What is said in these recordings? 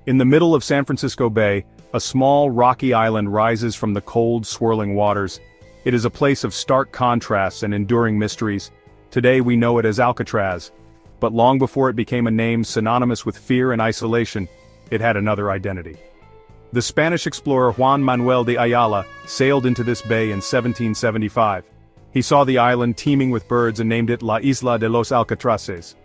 In the middle of San Francisco Bay, a small rocky island rises from the cold, swirling waters. It is a place of stark contrasts and enduring mysteries. Today we know it as Alcatraz. But long before it became a name synonymous with fear and isolation, it had another identity. The Spanish explorer Juan Manuel de Ayala sailed into this bay in 1775. He saw the island teeming with birds and named it La Isla de los Alcatraces.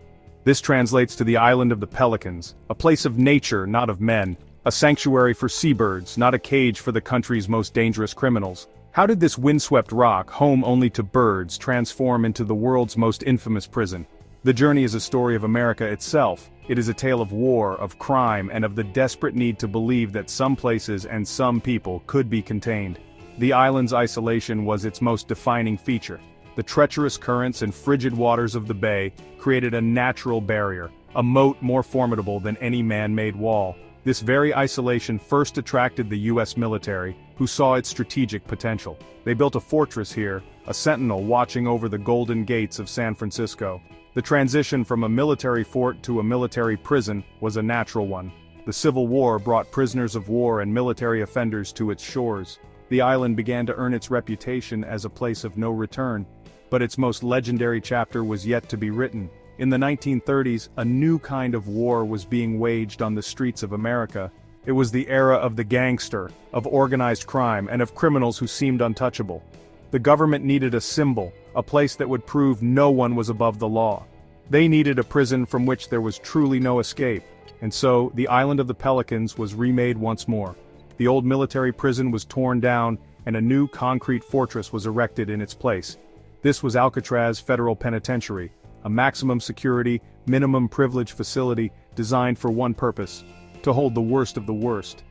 This translates to the island of the pelicans, a place of nature, not of men, a sanctuary for seabirds, not a cage for the country's most dangerous criminals. How did this windswept rock, home only to birds, transform into the world's most infamous prison? The journey is a story of America itself. It is a tale of war, of crime, and of the desperate need to believe that some places and some people could be contained. The island's isolation was its most defining feature. The treacherous currents and frigid waters of the bay created a natural barrier, a moat more formidable than any man-made wall. This very isolation first attracted the U.S. military, who saw its strategic potential. They built a fortress here, a sentinel watching over the Golden Gates of San Francisco. The transition from a military fort to a military prison was a natural one. The Civil War brought prisoners of war and military offenders to its shores. The island began to earn its reputation as a place of no return. But its most legendary chapter was yet to be written. In the 1930s, a new kind of war was being waged on the streets of America. It was the era of the gangster, of organized crime, and of criminals who seemed untouchable. The government needed a symbol, a place that would prove no one was above the law. They needed a prison from which there was truly no escape. And so, the island of the Pelicans was remade once more. The old military prison was torn down, and a new concrete fortress was erected in its place. This was Alcatraz Federal Penitentiary, a maximum security, minimum privilege facility designed for one purpose: to hold the worst of the worst.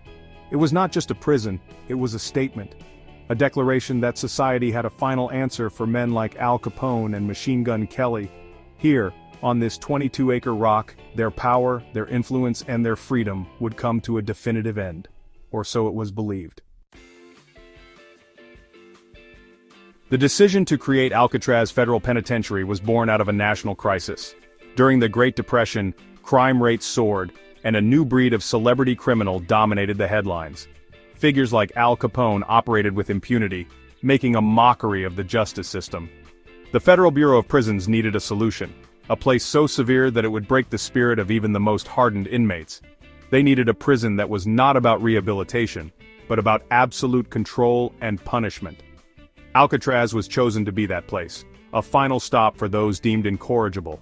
It was not just a prison, it was a statement. A declaration that society had a final answer for men like Al Capone and Machine Gun Kelly. Here, on this 22-acre rock, their power, their influence, and their freedom would come to a definitive end. Or so it was believed. The decision to create Alcatraz Federal Penitentiary was born out of a national crisis. During the Great Depression, crime rates soared, and a new breed of celebrity criminal dominated the headlines. Figures like Al Capone operated with impunity, making a mockery of the justice system. The Federal Bureau of Prisons needed a solution, a place so severe that it would break the spirit of even the most hardened inmates. They needed a prison that was not about rehabilitation, but about absolute control and punishment. Alcatraz was chosen to be that place, a final stop for those deemed incorrigible.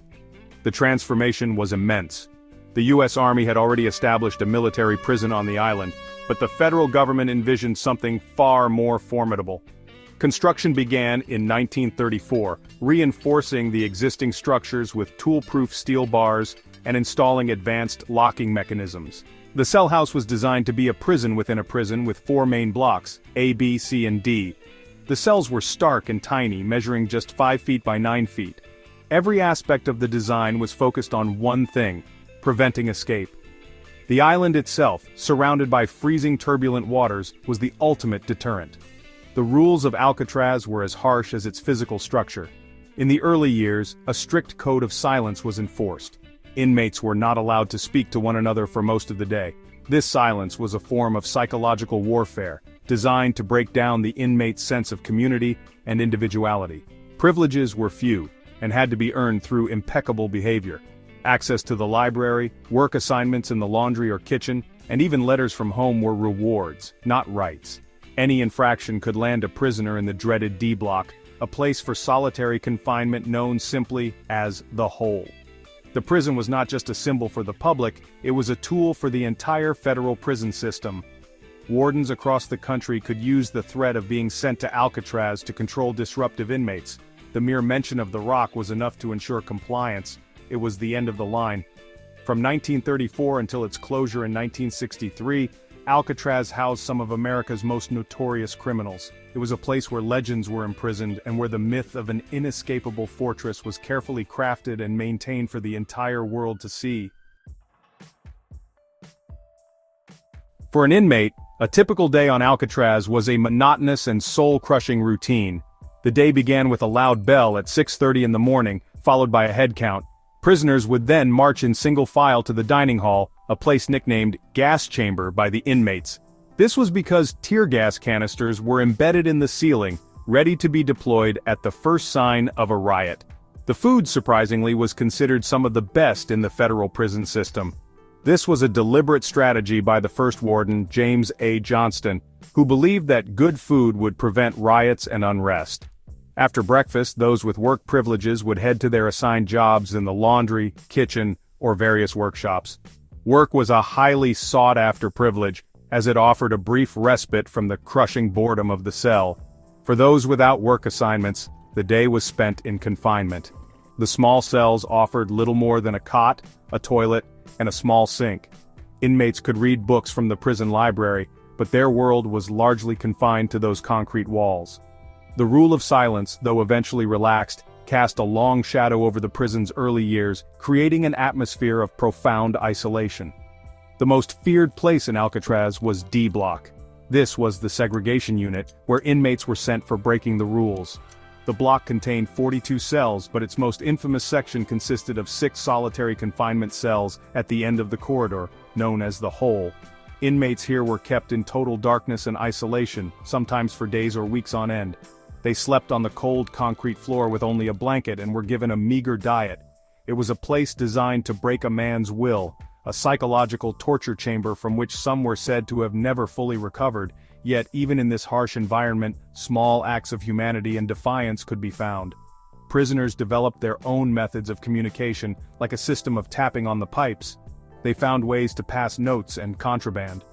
The transformation was immense. The U.S. Army had already established a military prison on the island, but the federal government envisioned something far more formidable. Construction began in 1934, reinforcing the existing structures with tool-proof steel bars and installing advanced locking mechanisms. The cell house was designed to be a prison within a prison with 4 main blocks, A, B, C, and D. The cells were stark and tiny, measuring just 5 feet by 9 feet. Every aspect of the design was focused on one thing: preventing escape. The island itself, surrounded by freezing turbulent waters, was the ultimate deterrent. The rules of Alcatraz were as harsh as its physical structure. In the early years, a strict code of silence was enforced. Inmates were not allowed to speak to one another for most of the day. This silence was a form of psychological warfare, designed to break down the inmate's sense of community and individuality. Privileges were few, and had to be earned through impeccable behavior. Access to the library, work assignments in the laundry or kitchen, and even letters from home were rewards, not rights. Any infraction could land a prisoner in the dreaded D block, a place for solitary confinement known simply as the Hole. The prison was not just a symbol for the public, it was a tool for the entire federal prison system. Wardens across the country could use the threat of being sent to Alcatraz to control disruptive inmates. The mere mention of the rock was enough to ensure compliance. It was the end of the line. From 1934 until its closure in 1963, Alcatraz housed some of America's most notorious criminals. It was a place where legends were imprisoned and where the myth of an inescapable fortress was carefully crafted and maintained for the entire world to see. For an inmate, a typical day on Alcatraz was a monotonous and soul-crushing routine. The day began with a loud bell at 6:30 in the morning, followed by a head count. Prisoners would then march in single file to the dining hall, a place nicknamed gas chamber by the inmates. This was because tear gas canisters were embedded in the ceiling, ready to be deployed at the first sign of a riot. The food, surprisingly, was considered some of the best in the federal prison system. This was a deliberate strategy by the first warden, James A. Johnston, who believed that good food would prevent riots and unrest. After breakfast, those with work privileges would head to their assigned jobs in the laundry, kitchen, or various workshops. Work was a highly sought-after privilege, as it offered a brief respite from the crushing boredom of the cell. For those without work assignments, the day was spent in confinement. The small cells offered little more than a cot, a toilet, and a small sink. Inmates could read books from the prison library, but their world was largely confined to those concrete walls. The rule of silence, though eventually relaxed, cast a long shadow over the prison's early years, creating an atmosphere of profound isolation. The most feared place in Alcatraz was D Block. This was the segregation unit, where inmates were sent for breaking the rules. The block contained 42 cells, but its most infamous section consisted of 6 solitary confinement cells at the end of the corridor, known as the Hole. Inmates here were kept in total darkness and isolation, sometimes for days or weeks on end. They slept on the cold concrete floor with only a blanket and were given a meager diet. It was a place designed to break a man's will, a psychological torture chamber from which some were said to have never fully recovered. Yet even in this harsh environment, small acts of humanity and defiance could be found. Prisoners developed their own methods of communication, like a system of tapping on the pipes. They found ways to pass notes and contraband.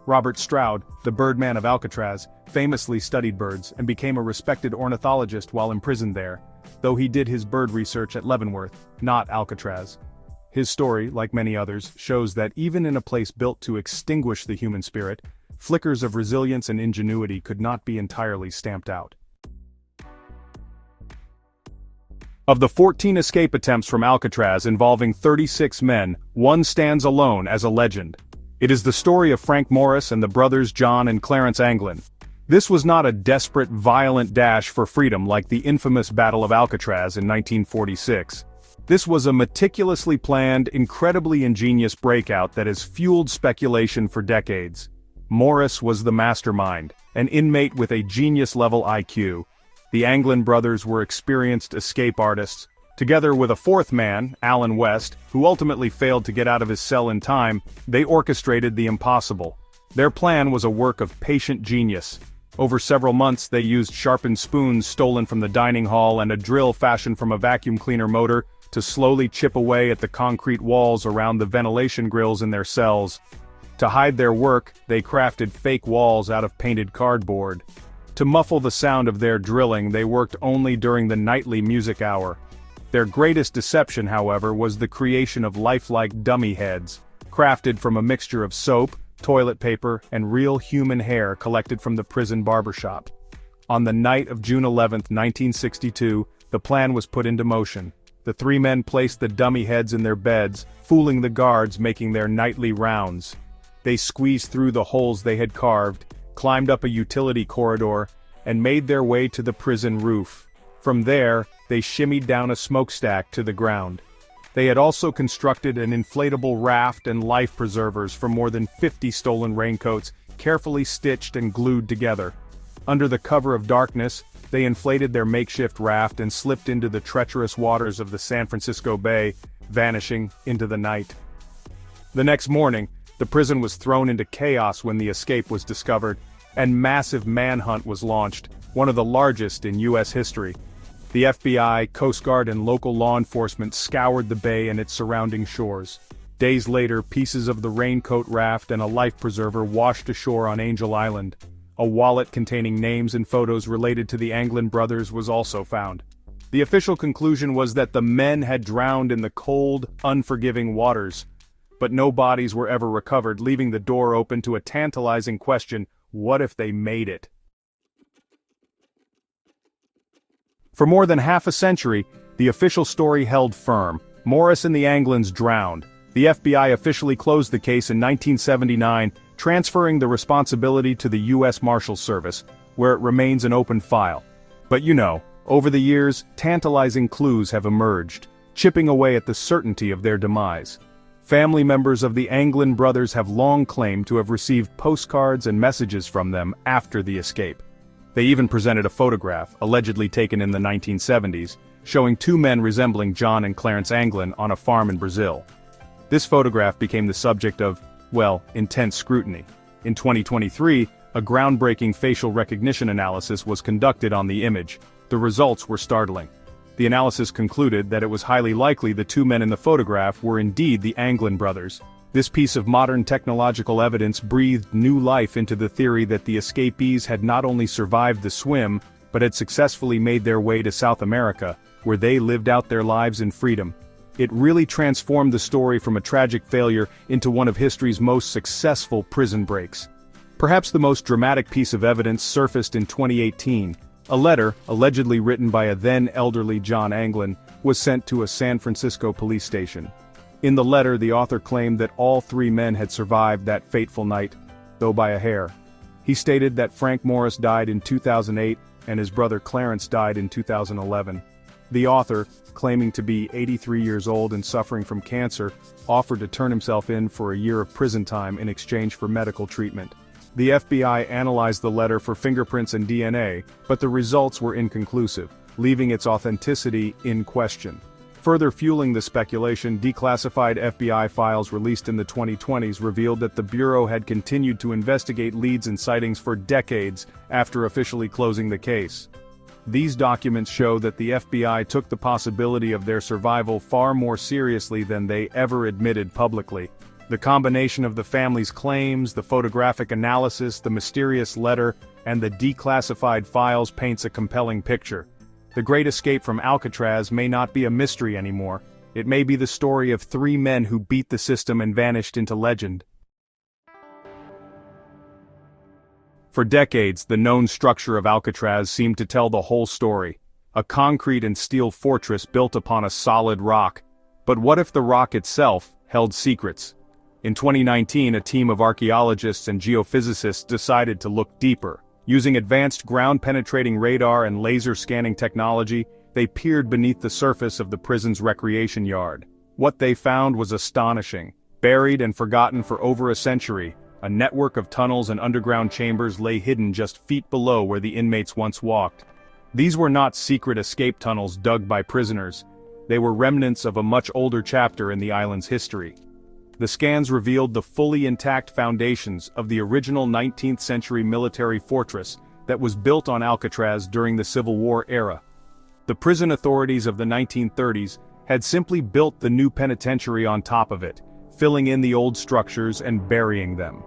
Robert Stroud, the Birdman of Alcatraz, famously studied birds and became a respected ornithologist while imprisoned there, though he did his bird research at Leavenworth, not Alcatraz. His story, like many others, shows that even in a place built to extinguish the human spirit, flickers of resilience and ingenuity could not be entirely stamped out. Of the 14 escape attempts from Alcatraz involving 36 men, one stands alone as a legend. It is the story of Frank Morris and the brothers John and Clarence Anglin. This was not a desperate, violent dash for freedom like the infamous Battle of Alcatraz in 1946. This was a meticulously planned, incredibly ingenious breakout that has fueled speculation for decades. Morris was the mastermind, an inmate with a genius-level IQ. The Anglin brothers were experienced escape artists. Together with a fourth man, Alan West, who ultimately failed to get out of his cell in time, they orchestrated the impossible. Their plan was a work of patient genius. Over several months they used sharpened spoons stolen from the dining hall and a drill fashioned from a vacuum cleaner motor to slowly chip away at the concrete walls around the ventilation grills in their cells. To hide their work, they crafted fake walls out of painted cardboard. To muffle the sound of their drilling, they worked only during the nightly music hour. Their greatest deception, however, was the creation of lifelike dummy heads, crafted from a mixture of soap, toilet paper, and real human hair collected from the prison barbershop. On the night of June 11, 1962, the plan was put into motion. The 3 men placed the dummy heads in their beds, fooling the guards making their nightly rounds. They squeezed through the holes they had carved, climbed up a utility corridor, and made their way to the prison roof. From there, they shimmied down a smokestack to the ground. They had also constructed an inflatable raft and life preservers from more than 50 stolen raincoats, carefully stitched and glued together. Under the cover of darkness, they inflated their makeshift raft and slipped into the treacherous waters of the San Francisco Bay, vanishing into the night. The next morning, the prison was thrown into chaos when the escape was discovered, and massive manhunt was launched, one of the largest in U.S. history. The FBI, Coast Guard, and local law enforcement scoured the bay and its surrounding shores. Days later, pieces of the raincoat raft and a life preserver washed ashore on Angel Island. A wallet containing names and photos related to the Anglin brothers was also found. The official conclusion was that the men had drowned in the cold, unforgiving waters. But no bodies were ever recovered, leaving the door open to a tantalizing question: what if they made it? For more than half a century, the official story held firm. Morris and the Anglins drowned. The FBI officially closed the case in 1979, transferring the responsibility to the U.S. Marshals Service, where it remains an open file. But over the years, tantalizing clues have emerged, chipping away at the certainty of their demise. Family members of the Anglin brothers have long claimed to have received postcards and messages from them after the escape. They even presented a photograph, allegedly taken in the 1970s, showing two men resembling John and Clarence Anglin on a farm in Brazil. This photograph became the subject of, well, intense scrutiny. In 2023, a groundbreaking facial recognition analysis was conducted on the image. The results were startling. The analysis concluded that it was highly likely the two men in the photograph were indeed the Anglin brothers. This piece of modern technological evidence breathed new life into the theory that the escapees had not only survived the swim, but had successfully made their way to South America, where they lived out their lives in freedom. It really transformed the story from a tragic failure into one of history's most successful prison breaks. Perhaps the most dramatic piece of evidence surfaced in 2018. A letter, allegedly written by a then elderly John Anglin, was sent to a San Francisco police station. In the letter, the author claimed that all three men had survived that fateful night, though by a hair. He stated that Frank Morris died in 2008 and his brother Clarence died in 2011. The author, claiming to be 83 years old and suffering from cancer, offered to turn himself in for a year of prison time in exchange for medical treatment. The FBI analyzed the letter for fingerprints and DNA, but the results were inconclusive, leaving its authenticity in question. Further fueling the speculation, declassified FBI files released in the 2020s revealed that the Bureau had continued to investigate leads and sightings for decades after officially closing the case. These documents show that the FBI took the possibility of their survival far more seriously than they ever admitted publicly. The combination of the family's claims, the photographic analysis, the mysterious letter, and the declassified files paints a compelling picture. The Great Escape from Alcatraz may not be a mystery anymore. It may be the story of three men who beat the system and vanished into legend. For decades, the known structure of Alcatraz seemed to tell the whole story. A concrete and steel fortress built upon a solid rock. But what if the rock itself held secrets? In 2019, a team of archaeologists and geophysicists decided to look deeper. Using advanced ground-penetrating radar and laser scanning technology, they peered beneath the surface of the prison's recreation yard. What they found was astonishing. Buried and forgotten for over a century, a network of tunnels and underground chambers lay hidden just feet below where the inmates once walked. These were not secret escape tunnels dug by prisoners. They were remnants of a much older chapter in the island's history. The scans revealed the fully intact foundations of the original 19th century military fortress that was built on Alcatraz during the Civil War era. The prison authorities of the 1930s had simply built the new penitentiary on top of it, filling in the old structures and burying them.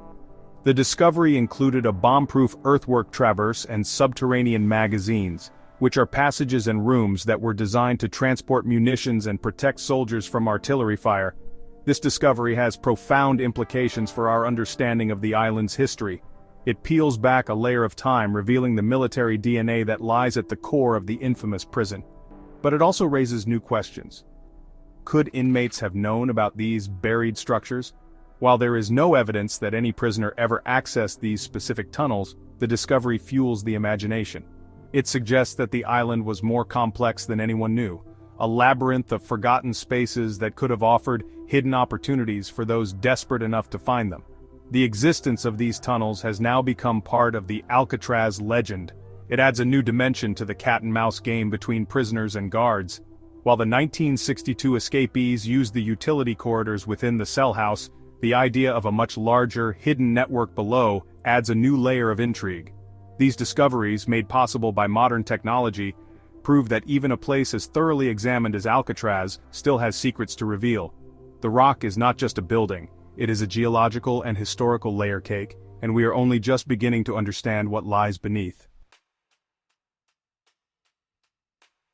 The discovery included a bomb-proof earthwork traverse and subterranean magazines, which are passages and rooms that were designed to transport munitions and protect soldiers from artillery fire. This discovery has profound implications for our understanding of the island's history. It peels back a layer of time, revealing the military DNA that lies at the core of the infamous prison. But it also raises new questions. Could inmates have known about these buried structures? While there is no evidence that any prisoner ever accessed these specific tunnels, the discovery fuels the imagination. It suggests that the island was more complex than anyone knew, a labyrinth of forgotten spaces that could have offered hidden opportunities for those desperate enough to find them. The existence of these tunnels has now become part of the Alcatraz legend. It adds a new dimension to the cat-and-mouse game between prisoners and guards. While the 1962 escapees used the utility corridors within the cell house, the idea of a much larger, hidden network below adds a new layer of intrigue. These discoveries, made possible by modern technology, prove that even a place as thoroughly examined as Alcatraz still has secrets to reveal. The rock is not just a building, it is a geological and historical layer cake, and we are only just beginning to understand what lies beneath.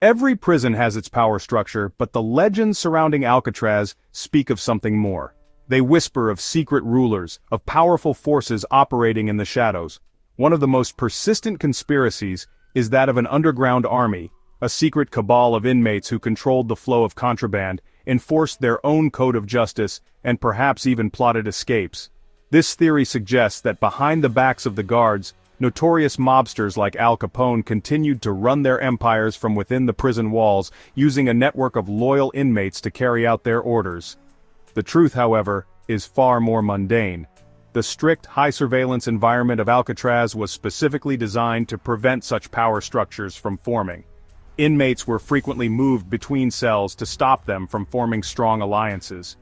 Every prison has its power structure, but the legends surrounding Alcatraz speak of something more. They whisper of secret rulers, of powerful forces operating in the shadows. One of the most persistent conspiracies is that of an underground army, a secret cabal of inmates who controlled the flow of contraband, enforced their own code of justice, and perhaps even plotted escapes. This theory suggests that behind the backs of the guards, notorious mobsters like Al Capone continued to run their empires from within the prison walls, using a network of loyal inmates to carry out their orders. The truth, however, is far more mundane. The strict, high-surveillance environment of Alcatraz was specifically designed to prevent such power structures from forming. Inmates were frequently moved between cells to stop them from forming strong alliances.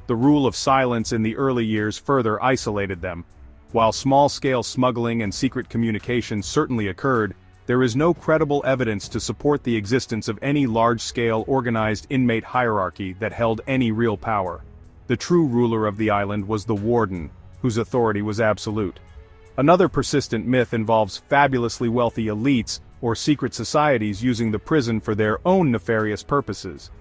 The rule of silence in the early years further isolated them. While small-scale smuggling and secret communication certainly occurred, there is no credible evidence to support the existence of any large-scale organized inmate hierarchy that held any real power. The true ruler of the island was the warden, whose authority was absolute. Another persistent myth involves fabulously wealthy elites or secret societies using the prison for their own nefarious purposes.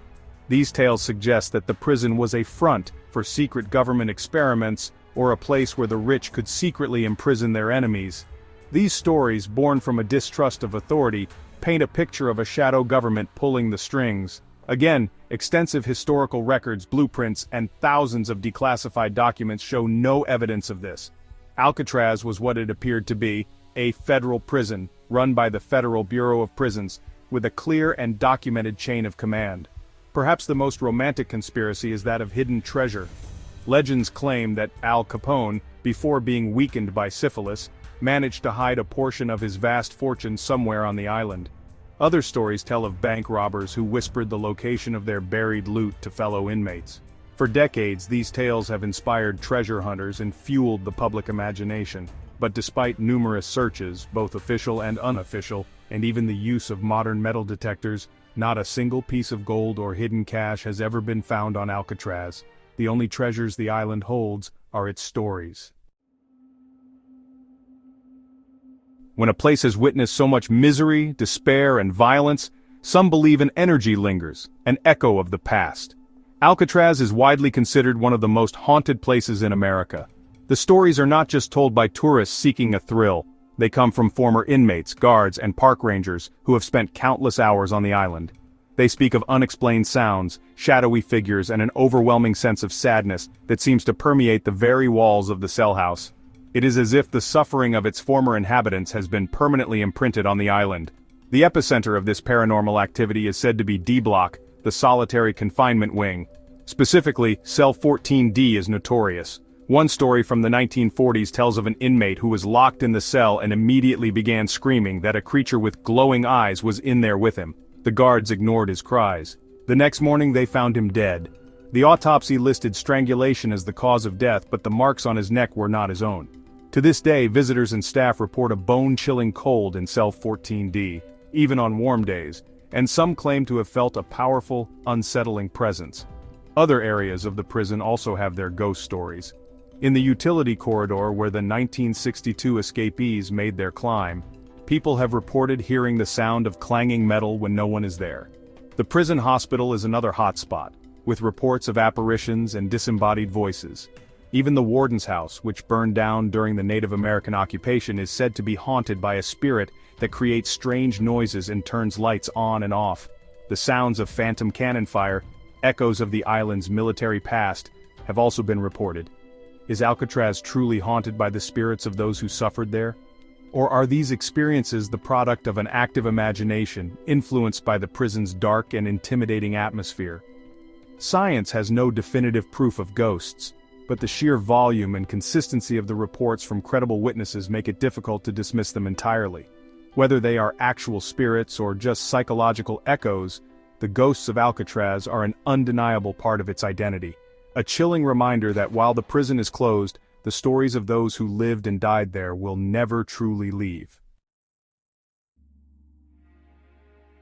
These tales suggest that the prison was a front for secret government experiments or a place where the rich could secretly imprison their enemies. These stories, born from a distrust of authority, paint a picture of a shadow government pulling the strings. Again, extensive historical records, blueprints, and thousands of declassified documents show no evidence of this. Alcatraz was what it appeared to be, a federal prison, run by the Federal Bureau of Prisons, with a clear and documented chain of command. Perhaps the most romantic conspiracy is that of hidden treasure. Legends claim that Al Capone, before being weakened by syphilis, managed to hide a portion of his vast fortune somewhere on the island. Other stories tell of bank robbers who whispered the location of their buried loot to fellow inmates. For decades, these tales have inspired treasure hunters and fueled the public imagination. But despite numerous searches, both official and unofficial, and even the use of modern metal detectors, not a single piece of gold or hidden cash has ever been found on Alcatraz. The only treasures the island holds are its stories. When a place has witnessed so much misery, despair, and violence, some believe an energy lingers, an echo of the past. Alcatraz is widely considered one of the most haunted places in America. The stories are not just told by tourists seeking a thrill. They come from former inmates, guards, and park rangers who have spent countless hours on the island. They speak of unexplained sounds, shadowy figures, and an overwhelming sense of sadness that seems to permeate the very walls of the cell house. It is as if the suffering of its former inhabitants has been permanently imprinted on the island. The epicenter of this paranormal activity is said to be D Block, the solitary confinement wing. Specifically, Cell 14D is notorious. One story from the 1940s tells of an inmate who was locked in the cell and immediately began screaming that a creature with glowing eyes was in there with him. The guards ignored his cries. The next morning they found him dead. The autopsy listed strangulation as the cause of death, but the marks on his neck were not his own. To this day, visitors and staff report a bone-chilling cold in Cell 14D, even on warm days, and some claim to have felt a powerful, unsettling presence. Other areas of the prison also have their ghost stories. In the utility corridor where the 1962 escapees made their climb, people have reported hearing the sound of clanging metal when no one is there. The prison hospital is another hotspot, with reports of apparitions and disembodied voices. Even the warden's house, which burned down during the Native American occupation, is said to be haunted by a spirit that creates strange noises and turns lights on and off. The sounds of phantom cannon fire, echoes of the island's military past, have also been reported. Is Alcatraz truly haunted by the spirits of those who suffered there? Or are these experiences the product of an active imagination, influenced by the prison's dark and intimidating atmosphere? Science has no definitive proof of ghosts, but the sheer volume and consistency of the reports from credible witnesses make it difficult to dismiss them entirely. Whether they are actual spirits or just psychological echoes, the ghosts of Alcatraz are an undeniable part of its identity. A chilling reminder that while the prison is closed, the stories of those who lived and died there will never truly leave.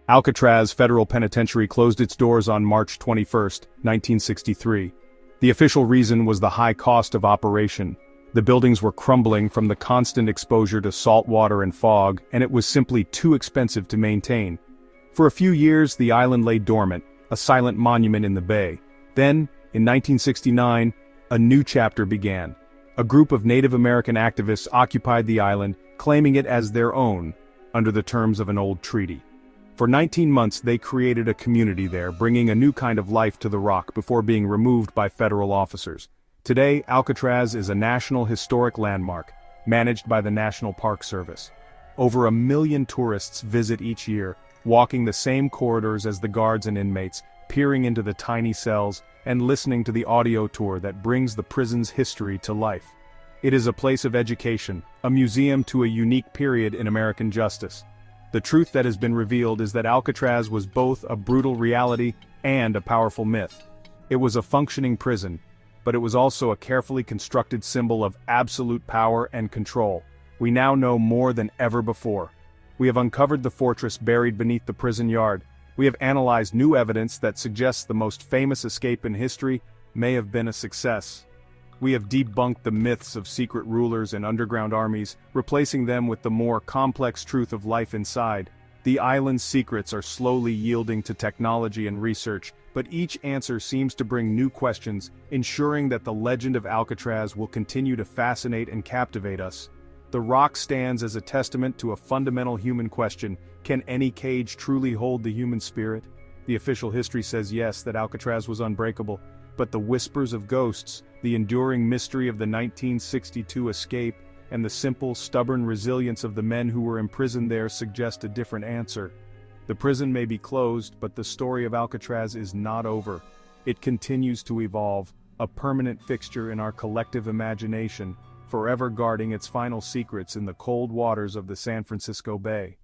Alcatraz Federal Penitentiary closed its doors on March 21, 1963. The official reason was the high cost of operation. The buildings were crumbling from the constant exposure to salt water and fog, and it was simply too expensive to maintain. For a few years, the island lay dormant, a silent monument in the bay. Then, in 1969, a new chapter began. A group of Native American activists occupied the island, claiming it as their own, under the terms of an old treaty. For 19 months they created a community there, bringing a new kind of life to the rock before being removed by federal officers. Today, Alcatraz is a National Historic Landmark, managed by the National Park Service. Over 1 million tourists visit each year, walking the same corridors as the guards and inmates, peering into the tiny cells, and listening to the audio tour that brings the prison's history to life. It is a place of education, a museum to a unique period in American justice. The truth that has been revealed is that Alcatraz was both a brutal reality and a powerful myth. It was a functioning prison, but it was also a carefully constructed symbol of absolute power and control. We now know more than ever before. We have uncovered the fortress buried beneath the prison yard. We have analyzed new evidence that suggests the most famous escape in history may have been a success. We have debunked the myths of secret rulers and underground armies, replacing them with the more complex truth of life inside. The island's secrets are slowly yielding to technology and research, but each answer seems to bring new questions, ensuring that the legend of Alcatraz will continue to fascinate and captivate us. The rock stands as a testament to a fundamental human question: can any cage truly hold the human spirit? The official history says yes, that Alcatraz was unbreakable, but the whispers of ghosts, the enduring mystery of the 1962 escape, and the simple, stubborn resilience of the men who were imprisoned there suggest a different answer. The prison may be closed, but the story of Alcatraz is not over. It continues to evolve, a permanent fixture in our collective imagination, forever guarding its final secrets in the cold waters of the San Francisco Bay.